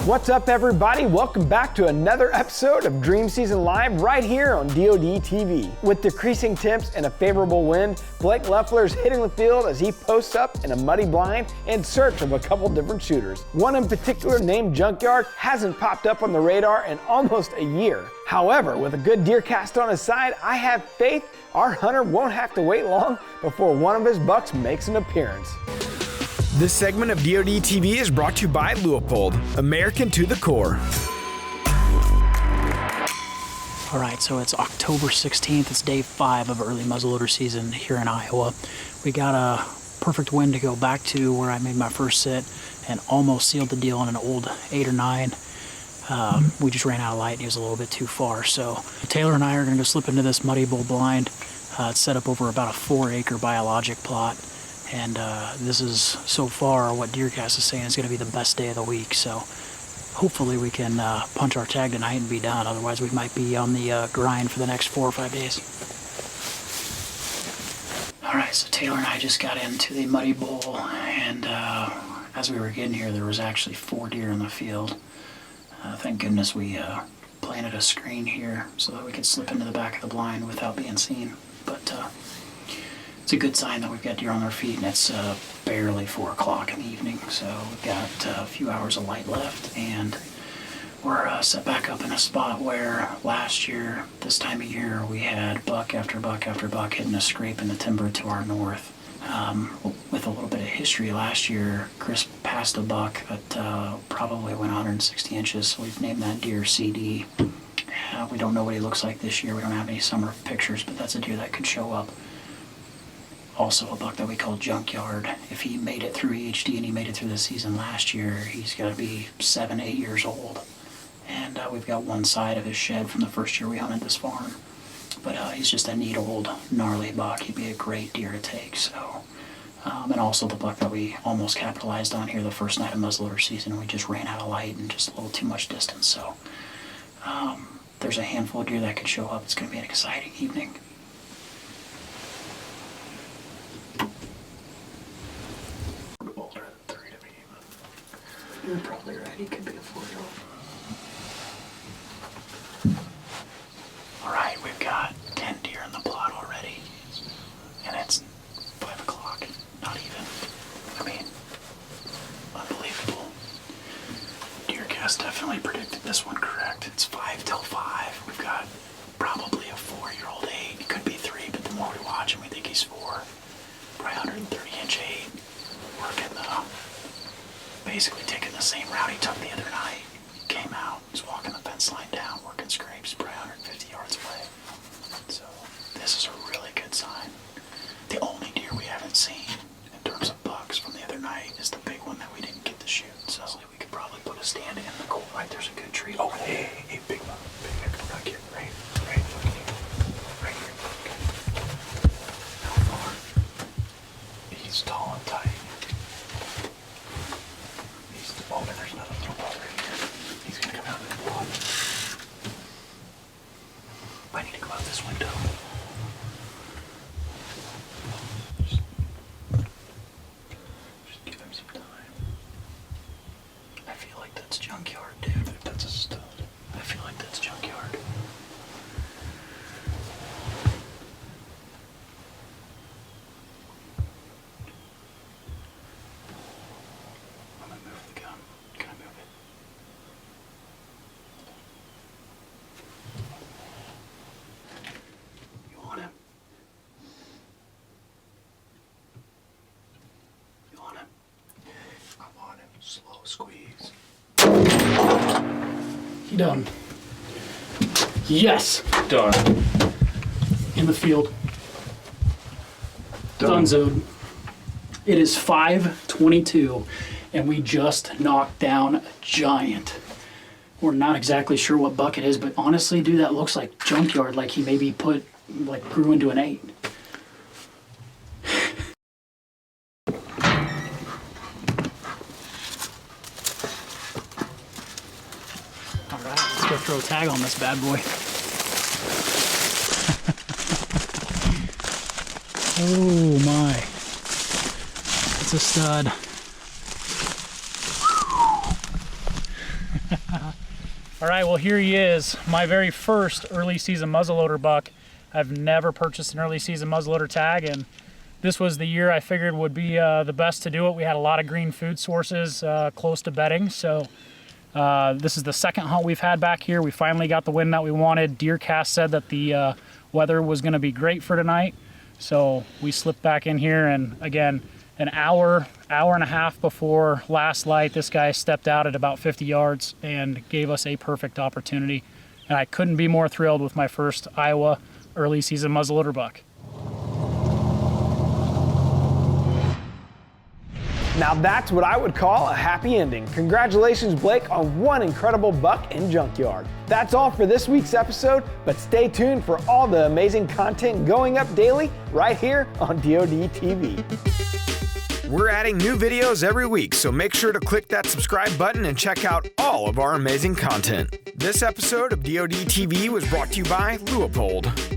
What's up, everybody? Welcome back to another episode of Dream Season Live right here on DoD TV. With decreasing temps and a favorable wind, Blake Lefler is hitting the field as he posts up in a muddy blind in search of a couple different shooters. One in particular, named Junkyard, hasn't popped up on the radar in almost a year. However, with a good DeerCast on his side, I have faith our hunter won't have to wait long before one of his bucks makes an appearance. This segment of DoD TV is brought to you by Leupold, American to the core. All right, so it's October 16th. It's day 5 of early muzzleloader season here in Iowa. We got a perfect wind to go back to where I made my first sit and almost sealed the deal on an old 8 or 9. We just ran out of light and he was a little bit too far. So Taylor and I are gonna go slip into this muddy bull blind. It's set up over about a 4-acre biologic plot. And this is, so far, what DeerCast is saying is going to be the best day of the week. So hopefully we can punch our tag tonight and be done. Otherwise we might be on the grind for the next 4 or 5 days. All right, so Taylor and I just got into the muddy bowl, and as we were getting here, there was actually 4 deer in the field. Thank goodness we planted a screen here so that we could slip into the back of the blind without being seen. But it's a good sign that we've got deer on their feet, and it's barely 4 o'clock in the evening, so we've got a few hours of light left, and we're set back up in a spot where last year, this time of year, we had buck after buck after buck hitting a scrape in the timber to our north. With a little bit of history, last year, Chris passed a buck that probably went 160 inches, so we've named that deer CD. We don't know what he looks like this year. We don't have any summer pictures, but that's a deer that could show up. Also a buck that we call Junkyard. If he made it through EHD and he made it through the season last year, he's got to be 7, 8 years old. And we've got one side of his shed from the first year we hunted this farm. But he's just a neat old gnarly buck. He'd be a great deer to take. So, and also the buck that we almost capitalized on here the first night of muzzleloader season. We just ran out of light and just a little too much distance. So there's a handful of deer that could show up. It's going to be an exciting evening. You're probably right, he could be a 4-year-old. Alright, we've got 10 deer in the plot already. And it's 5 o'clock. Not even. I mean, unbelievable. DeerCast definitely predicted this one correct. It's 5 till 5. We've got probably a 4-year-old 8. It could be 3, but the more we watch him, we think he's 4. Probably 130-inch 8. Working basically taking the same route he took the other night. He came out, he's walking the fence line down, working scrapes, probably 150 yards away. So this is a really good sign. The only deer we haven't seen in terms of bucks from the other night is the big one that we didn't get to shoot. So we could probably put a stand in the cool. Right, there's a good tree. Oh, hey, big buck, buck here, right here. How far? He's tall and tight. Oh, and there's another little buck right here. He's gonna come out in the plot. I need to go out this window. Just give him some time. I feel like that's Junkyard, dude. That's a stud. I feel like that's Junkyard. Slow squeeze. He done. Yes. Done. In the field. Donezoed. It is 5:22 and we just knocked down a giant. We're not exactly sure what buck it is, but honestly, dude, that looks like Junkyard, like he maybe grew into an 8. Let's go throw a tag on this bad boy. Oh my. It's a stud. All right, well, here he is, my very first early season muzzleloader buck. I've never purchased an early season muzzleloader tag, and this was the year I figured would be the best to do it. We had a lot of green food sources close to bedding, so this is the second hunt we've had back here. We finally got the wind that we wanted. DeerCast said that the weather was going to be great for tonight, so we slipped back in here, and again, an hour and a half before last light, this guy stepped out at about 50 yards and gave us a perfect opportunity. And I couldn't be more thrilled with my first Iowa early season muzzleloader buck. Now that's what I would call a happy ending. Congratulations, Blake, on one incredible buck in Junkyard. That's all for this week's episode, but stay tuned for all the amazing content going up daily right here on DoD TV. We're adding new videos every week, so make sure to click that subscribe button and check out all of our amazing content. This episode of DoD TV was brought to you by Leupold.